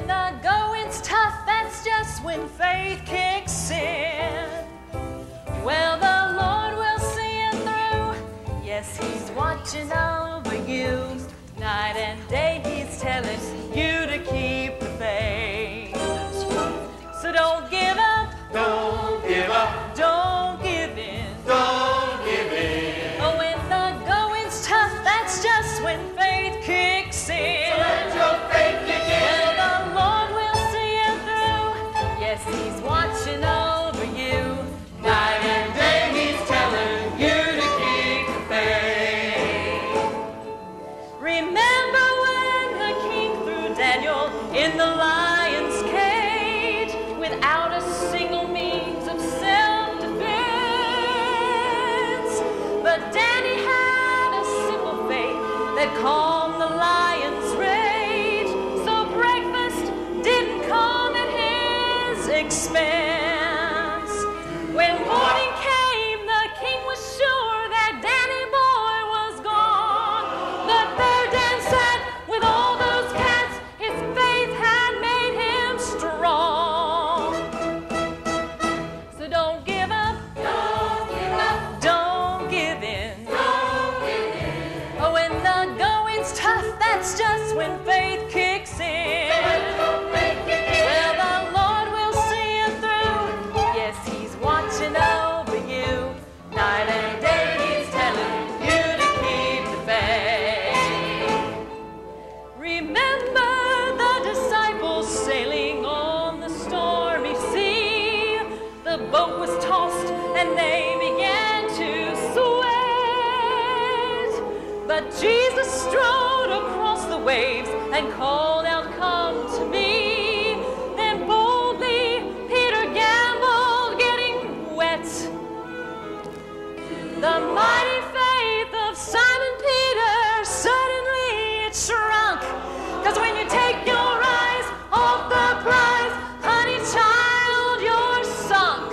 when the going's tough, that's just when faith kicks in. Well, the Lord will see you through. Yes, He's watching over you. Night and day He's telling you to keep the faith. So don't give up. Don't give up. Don't give in. Don't give in. Oh, when the going's tough, that's just when faith kicks in. So let your faith kick in. Well, the Lord will see you through. Yes, He's watching over you. Night and day He's telling you to keep the faith. Remember when the king threw Daniel in the lion's cage without a single means of self-defense? But Danny had a simple faith that calmed the lion's rage, so breakfast didn't come at his expense. When morning came, the king was sure that Danny boy was gone. But there Dan sat with all those cats. His faith had made him strong. So don't give up. Don't give up. Don't give in. Don't give in. Oh, when the going's tough, that's just when faith kicks in. Let your faith kick in. Well, the Lord will see you through. Yes, He's watching over you. Night and day He's telling you to keep the faith. Remember the disciples sailing on the stormy sea. The boat was tossed and they began to sweat. But Jesus strode across the waves and called out, "Come to me." Then boldly Peter gambled, getting wet. The mighty faith of Simon Peter, suddenly it shrunk. 'Cause when you take your eyes off the prize, honey child, you're sunk.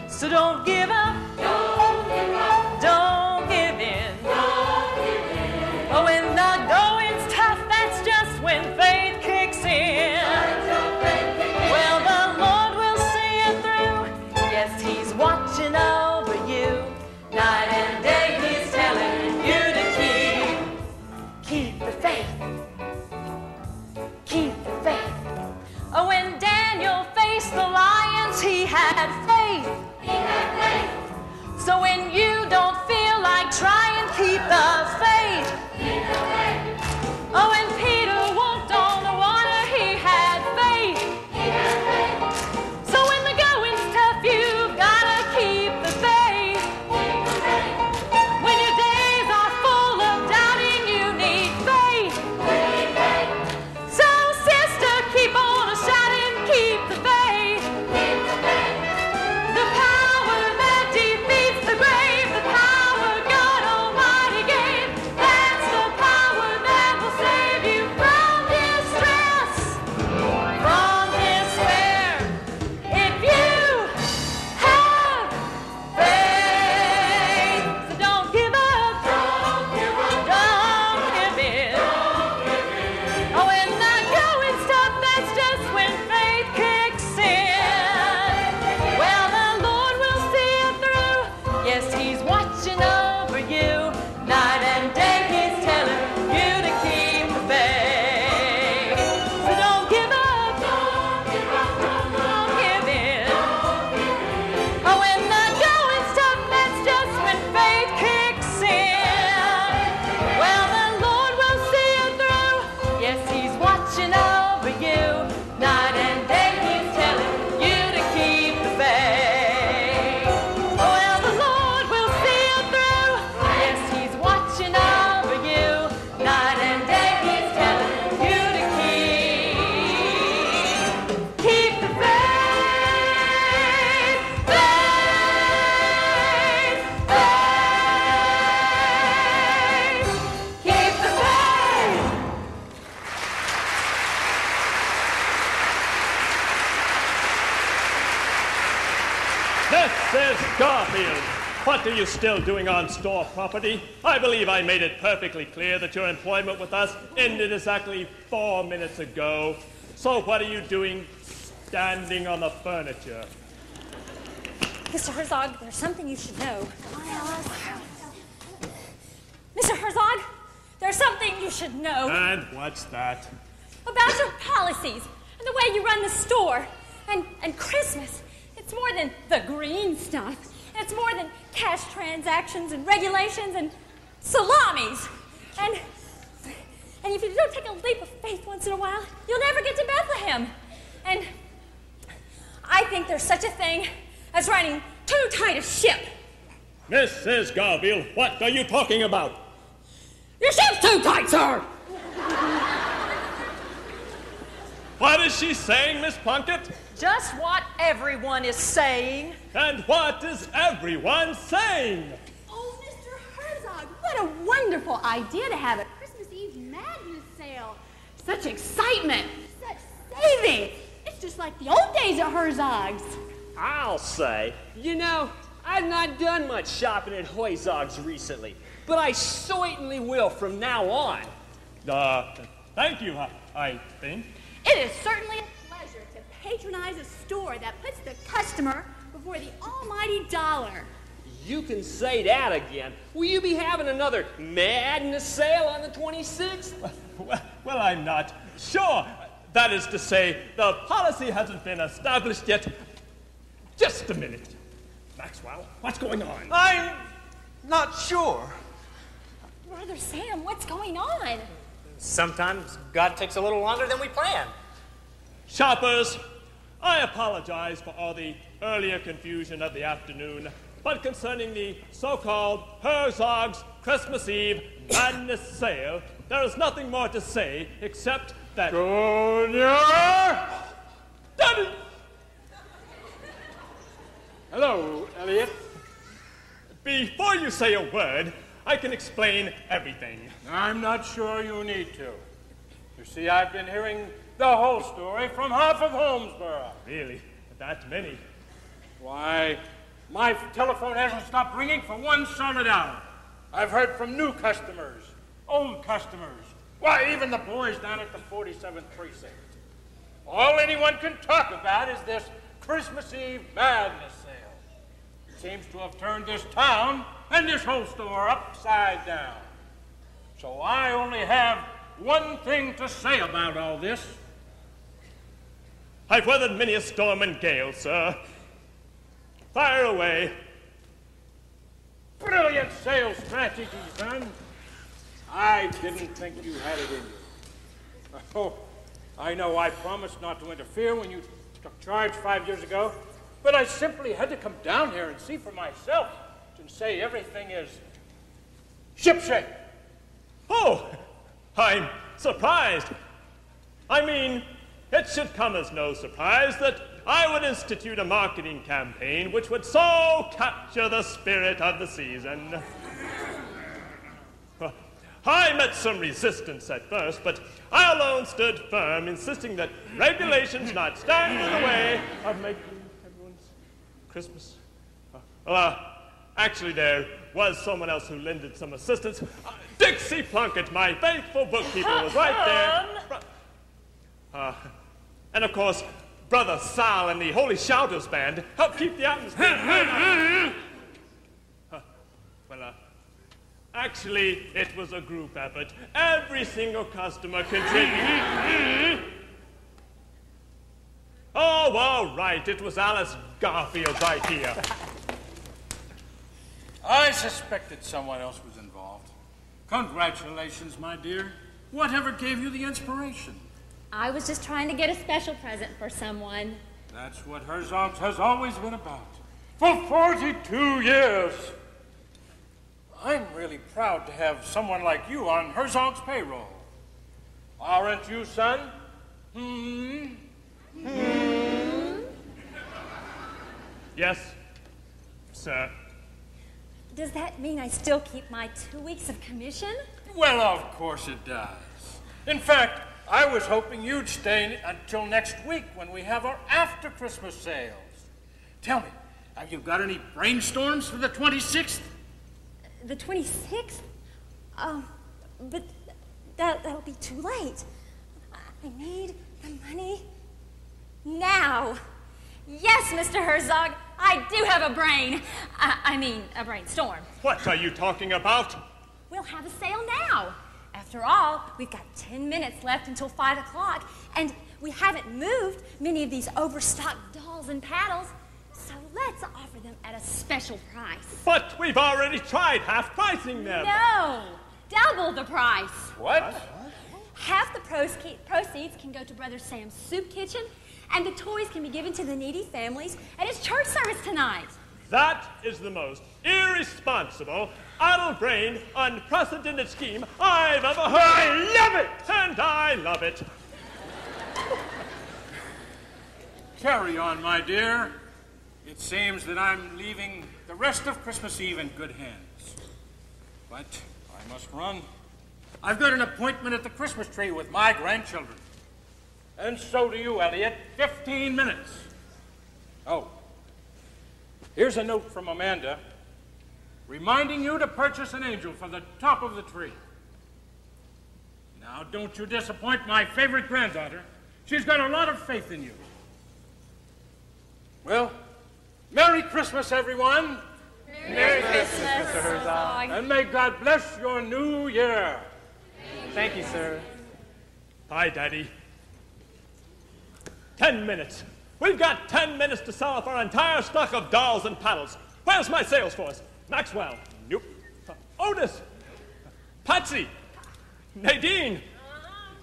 So don't give up. Don't give up. Don't give in. Don't give in. Oh, when the going's tough, that's just when faith kicks in. Let your faith kick in. Well, the Lord will see you through. Yes, He's watching over you. Night and day He's telling you to keep the faith. Keep the faith. Oh, when Daniel faced the lions, he had faith. He had faith. So when you don't feel like trying, keep the faith. Keep the faith. Oh, when Peter walked on the water, he had faith. He had faith. So when the going's tough, you've gotta keep the faith. Keep the faith. When your days are full of doubting, you need faith. Keep faith. So sister, keep on shouting, keep the faith. Keep the faith. The power that defeats the grave, the power God Almighty gave, that's the power that will save you from distress, from despair. If you have faith, so don't give up, Don't give up. don't give in. Don't give in. Oh, when the going's tough, that's just when faith kicks in. Well, the Lord will see you through. Yes, He's watching over you. Night and day He's telling you to keep the faith. So don't give up. Don't give up. Don't give in. Don't give in. Oh, when the going's tough, that's just when faith kicks in. Well, the Lord will see you through. Yes, He's watching over you. Night and day He's telling you to keep the faith. Well, the Lord will see you through. Yes, He's watching over you. Night and day He's telling you to keep the faith. Faith, faith. Keep the faith. This is Garfield. What are you still doing on store property? I believe I made it perfectly clear that your employment with us ended exactly 4 minutes ago. So what are you doing standing on the furniture? Mr. Herzog, there's something you should know. Come on, Alice. Mr. Herzog, there's something you should know. And what's that? About your policies and the way you run the store. And Christmas, it's more than the green stuff. It's more than cash transactions and regulations and salamis. And if you don't take a leap of faith once in a while, you'll never get to Bethlehem. And I think there's such a thing as running too tight a ship. Mrs. Garfield, what are you talking about? Your ship's too tight, sir! What is she saying, Miss Plunkett? Just what everyone is saying. And what is everyone saying? Oh, Mr. Herzog, what a wonderful idea to have a Christmas Eve madness sale. Such excitement, such savings. It's just like the old days at Herzog's. I'll say, you know, I've not done much shopping at Herzog's recently, but I certainly will from now on. Thank you, I think. It is certainly a pleasure to patronize a store that puts the customer before the almighty dollar. You can say that again. Will you be having another madness sale on the 26th? Well, I'm not sure. That is to say, the policy hasn't been established yet. Just a minute. Maxwell, what's going on? I'm not sure. Brother Sam, what's going on? Sometimes God takes a little longer than we plan. Shoppers, I apologize for all the earlier confusion of the afternoon, but concerning the so-called Herzog's Christmas Eve Madness Sale, there is nothing more to say except that... Junior! Daddy! Hello, Elliot. Before you say a word, I can explain everything. I'm not sure you need to. You see, I've been hearing the whole story from half of Holmesboro. Really? That many? Why, my telephone hasn't stopped ringing for 1 solid hour. I've heard from new customers, old customers, why, even the boys down at the 47th Precinct. All anyone can talk about is this Christmas Eve madness sale. It seems to have turned this town and this whole store upside down. So I only have one thing to say about all this. I've weathered many a storm and gale, sir. Fire away. Brilliant sales strategy, son. I didn't think you had it in you. Oh, I know I promised not to interfere when you took charge 5 years ago, but I simply had to come down here and see for myself and say everything is shipshape. Oh, I'm surprised. I mean, it should come as no surprise that I would institute a marketing campaign which would so capture the spirit of the season. I met some resistance at first, but I alone stood firm, insisting that regulations not stand in the way of making everyone's Christmas. Actually, there was someone else who lended some assistance. Dixie Plunkett, my faithful bookkeeper, was right there. And of course, Brother Sal and the Holy Shouters Band helped keep the atmosphere. Actually, it was a group effort. Every single customer contributed. Oh, all right, it was Alice Garfield's idea. I suspected someone else was involved. Congratulations, my dear. Whatever gave you the inspiration? I was just trying to get a special present for someone. That's what Herzog's has always been about. For 42 years. I'm really proud to have someone like you on Herzog's payroll. Aren't you, son? Yes, sir. Does that mean I still keep my 2 weeks of commission? Well, of course it does. In fact, I was hoping you'd stay until next week when we have our after-Christmas sales. Tell me, Have you got any brainstorms for the 26th? The 26th? But that'll be too late. I need the money now. Yes, Mr. Herzog, I do have a brain. I mean, a brainstorm. What are you talking about? We'll have a sale now. After all, we've got 10 minutes left until 5 o'clock, and we haven't moved many of these overstocked dolls and paddles, so let's offer them at a special price. But we've already tried half-pricing them. No, double the price. What? Half the proceeds can go to Brother Sam's soup kitchen, and the toys can be given to the needy families at his church service tonight. That is the most irresponsible, addle-brained, unprecedented scheme I've ever heard. I love it! And I love it. Carry on, my dear. It seems that I'm leaving the rest of Christmas Eve in good hands. But I must run. I've got an appointment at the Christmas tree with my grandchildren. And so do you, Elliot. 15 minutes. Oh, here's a note from Amanda reminding you to purchase an angel for the top of the tree. Now, don't you disappoint my favorite granddaughter. She's got a lot of faith in you. Well, Merry Christmas, everyone. Merry Christmas, Mr. Herzog. And may God bless your new year. Thank you, sir. Bye, Daddy. 10 minutes. We've got 10 minutes to sell off our entire stock of dolls and paddles. Where's my sales force? Maxwell? Nope. Otis? Patsy? Nadine?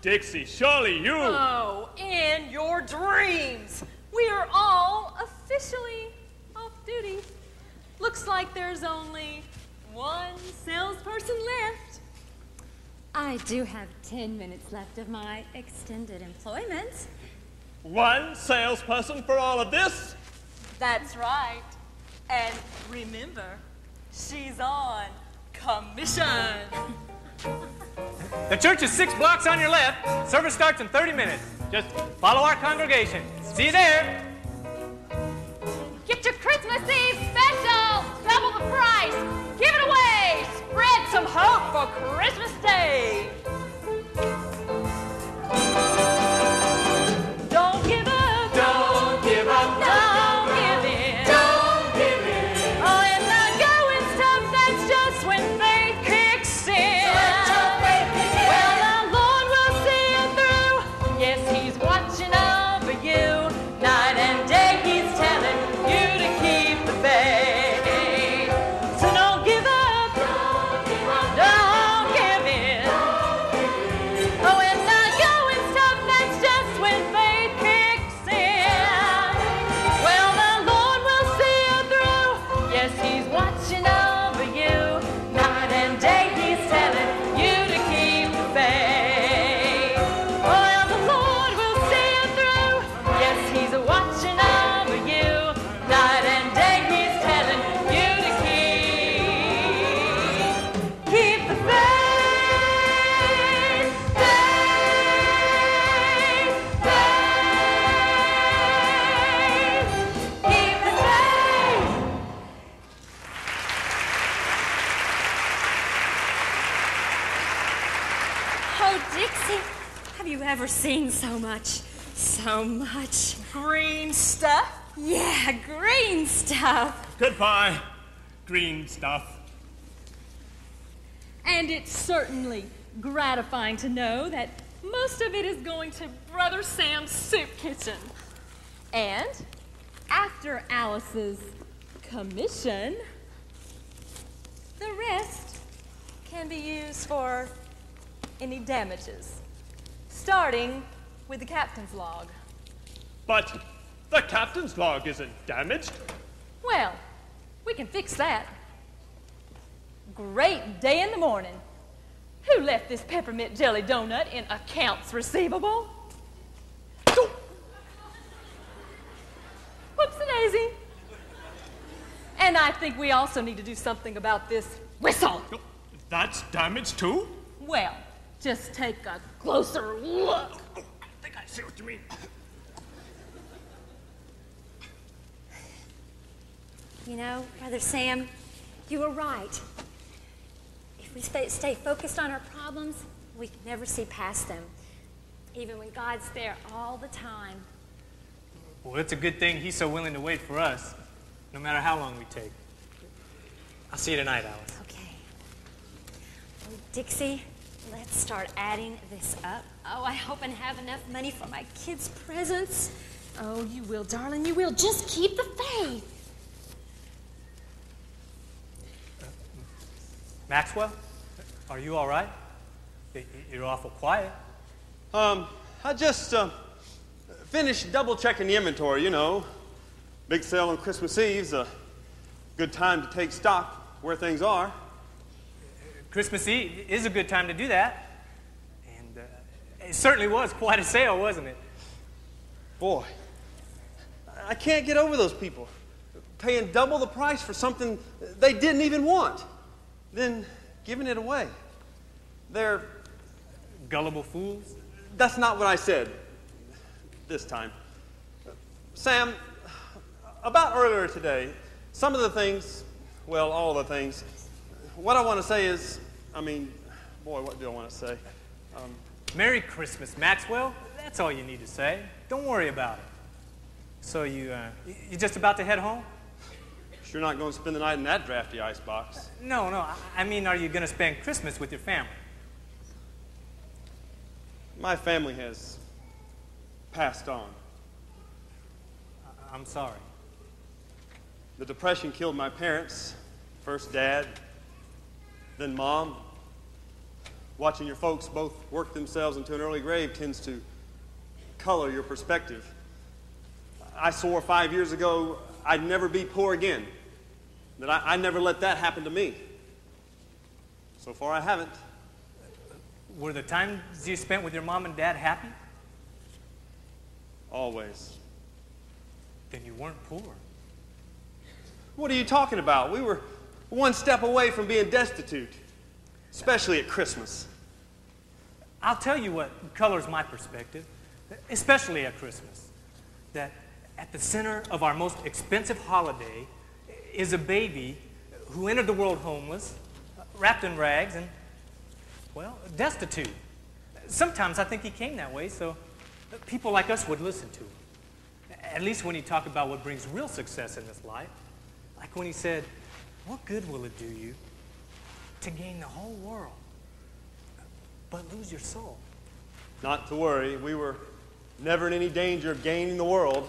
Dixie, surely you... Oh, in your dreams. We are all officially off duty. Looks like there's only one salesperson left. I do have 10 minutes left of my extended employment. One salesperson for all of this? That's right. And remember, she's on commission. The church is 6 blocks on your left. Service starts in 30 minutes. Just follow our congregation. See you there. Get your Christmas Eve special! Double the price! Give it away! Spread some hope for Christmas Day! Don't give up! Don't give up. Don't give in! Don't give in. Oh, and the going's tough, that's just when faith kicks in. Well, the Lord will see you through. Yes, He's watching over you. Night and day He's telling you to keep the faith. So don't give up. Don't give in. Oh, and the going's tough, that's just when faith kicks in. Well, the Lord will see you through. Yes, He's watching over you. Night and day He's telling you to keep the faith. Well, the Lord will see you through. Yes, He's watching over you. Night and day He's telling you to keep the faith. Keep the faith. Oh, Dixie, have you ever seen so much? So much. Green stuff. Yeah, green stuff. Goodbye, green stuff. And it's certainly gratifying to know that most of it is going to Brother Sam's soup kitchen. And after Alice's commission, the rest can be used for any damages, starting with the captain's log. But the captain's log isn't damaged. Well, we can fix that. Great day in the morning. Who left this peppermint jelly donut in accounts receivable? Whoops-a-daisy. And I think we also need to do something about this whistle. That's damaged too? Well, just take a closer look. I think I see what you mean. You know, Brother Sam, you were right. If we stay focused on our problems, we can never see past them, even when God's there all the time. Well, it's a good thing he's so willing to wait for us, no matter how long we take. I'll see you tonight, Alice. Okay. Oh, Dixie, let's start adding this up. Oh, I hope and have enough money for my kids' presents. Oh, you will, darling, you will. Just keep the faith. Maxwell, are you all right? You're awful quiet. I just finished double-checking the inventory, you know. Big sale on Christmas Eve's a good time to take stock where things are. Christmas Eve is a good time to do that. And it certainly was quite a sale, wasn't it? Boy, I can't get over those people paying double the price for something they didn't even want, then giving it away. They're gullible fools? That's not what I said this time. Sam, about earlier today, some of the things, well, all the things, what I want to say is, boy, what do I want to say? Merry Christmas, Maxwell. That's all you need to say. Don't worry about it. So you just about to head home? Sure not going to spend the night in that drafty icebox. No. I mean, are you going to spend Christmas with your family? My family has passed on. I'm sorry. The Depression killed my parents. First Dad, then Mom. Watching your folks both work themselves into an early grave tends to color your perspective. I swore 5 years ago I'd never be poor again, that I never let that happen to me. So far I haven't. Were the times you spent with your mom and dad happy? Always. Then you weren't poor. What are you talking about? We were one step away from being destitute, especially at Christmas. I'll tell you what colors my perspective, especially at Christmas, that at the center of our most expensive holiday is a baby who entered the world homeless, wrapped in rags, and, well, destitute. Sometimes I think he came that way so people like us would listen to him. At least when he talked about what brings real success in this life. Like when he said, what good will it do you to gain the whole world but lose your soul? Not to worry, we were never in any danger of gaining the world.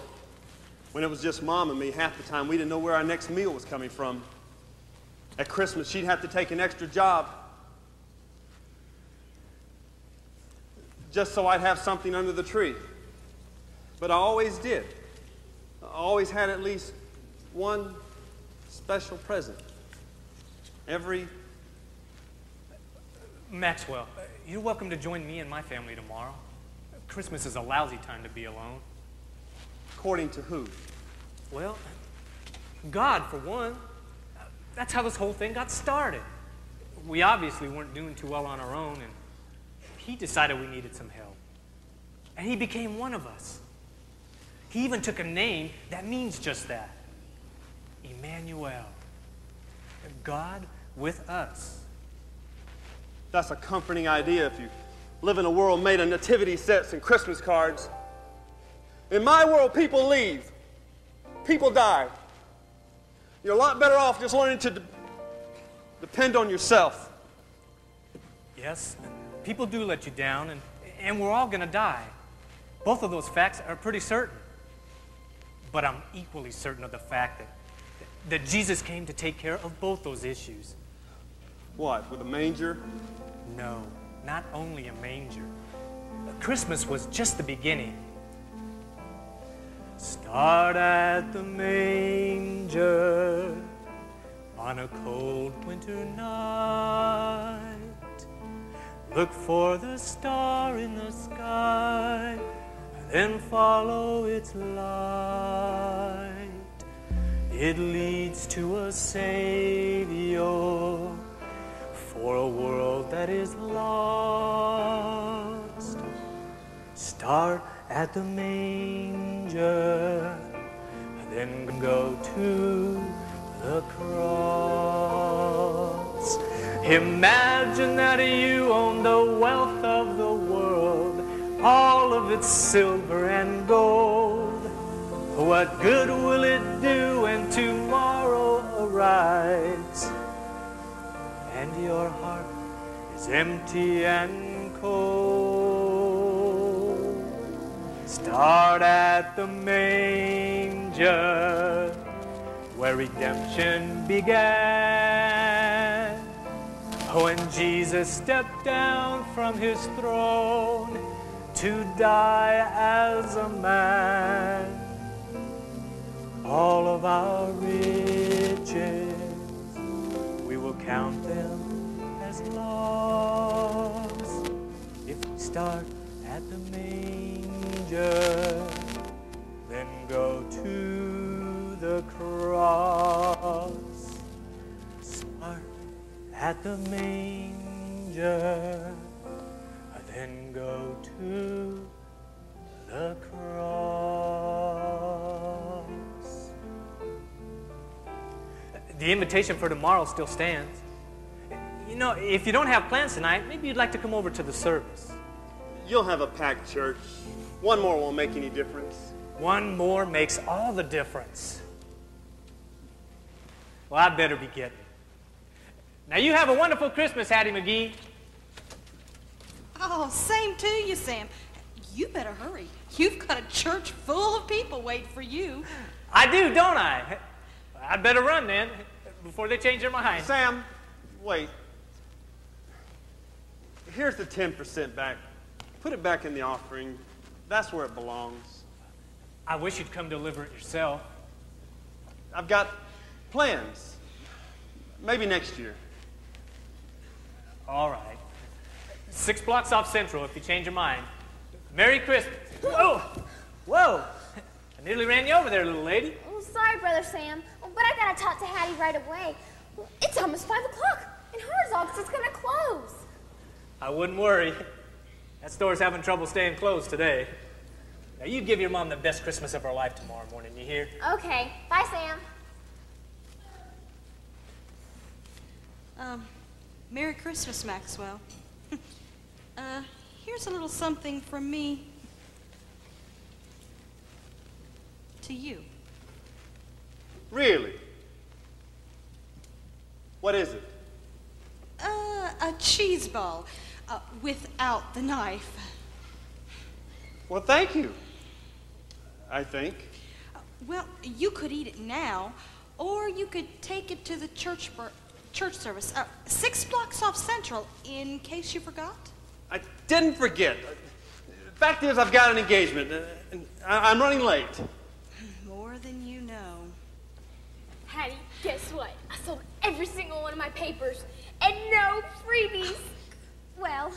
When it was just Mom and me, half the time we didn't know where our next meal was coming from. At Christmas, she'd have to take an extra job just so I'd have something under the tree. But I always did. I always had at least one special present every... Maxwell, you're welcome to join me and my family tomorrow. Christmas is a lousy time to be alone. According to who? Well, God, for one. That's how this whole thing got started. We obviously weren't doing too well on our own, and he decided we needed some help. And he became one of us. He even took a name that means just that. Emmanuel. God with us. That's a comforting idea if you live in a world made of nativity sets and Christmas cards. In my world, people leave. People die. You're a lot better off just learning to depend on yourself. Yes, people do let you down, and we're all going to die. Both of those facts are pretty certain. But I'm equally certain of the fact that Jesus came to take care of both those issues. What, with a manger? No, not only a manger. Christmas was just the beginning. Start at the manger on a cold winter night. Look for the star in the sky, then follow its light. It leads to a Savior for a world that is lost. Start at the manger, then go to the cross. Imagine that you own the wealth of the world, all of its silver and gold. What good will it do when tomorrow arrives and your heart is empty and cold? Start at the manger where redemption began. When Jesus stepped down from his throne to die as a man, all of our riches, we will count them as loss if we start at the manger, then go to the cross. Start at the manger, then go to the cross. The invitation for tomorrow still stands. You know, if you don't have plans tonight, maybe you'd like to come over to the service. You'll have a packed church. One more won't make any difference. One more makes all the difference. Well, I better be getting. Now, you have a wonderful Christmas, Hattie McGee. Oh, same to you, Sam. You better hurry. You've got a church full of people waiting for you. I do, don't I? I'd better run then, before they change their mind. Sam, wait. Here's the 10% back. Put it back in the offering. That's where it belongs. I wish you'd come deliver it yourself. I've got plans. Maybe next year. All right. 6 blocks off Central if you change your mind. Merry Christmas. Whoa! Whoa! I nearly ran you over there, little lady. Oh, sorry, Brother Sam, but I gotta talk to Hattie right away. It's almost 5 o'clock, and Herzog's is gonna close. I wouldn't worry. That store's having trouble staying closed today. Now, you give your mom the best Christmas of her life tomorrow morning, you hear? Okay. Bye, Sam. Merry Christmas, Maxwell. Here's a little something from me to you. Really? What is it? A cheese ball, without the knife. Well, thank you. I think. Well, you could eat it now, or you could take it to the church service, 6 blocks off Central, in case you forgot. I didn't forget. Fact is, I've got an engagement, and I'm running late. More than you know. Hattie, guess what? I sold every single one of my papers, and no freebies. Well,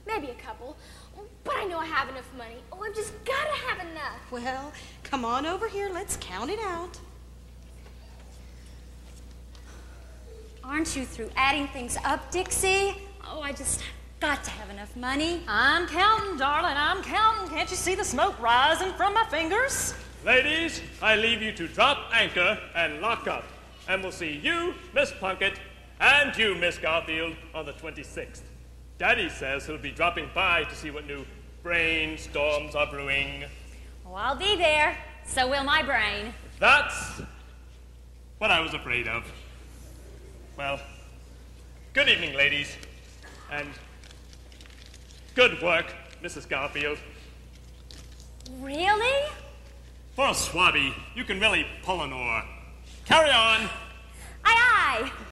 maybe a couple, but I know I have enough money. Oh, I've just gotta have enough. Well, come on over here. Let's count it out. Aren't you through adding things up, Dixie? Oh, I just got to have enough money. I'm counting, darling, I'm counting. Can't you see the smoke rising from my fingers? Ladies, I leave you to drop anchor and lock up. And we'll see you, Miss Plunkett, and you, Miss Garfield, on the 26th. Daddy says he'll be dropping by to see what new brainstorms are brewing. Oh, I'll be there. So will my brain. That's what I was afraid of. Well, good evening, ladies, and good work, Mrs. Garfield. Really? For a swabby, you can really pull an oar.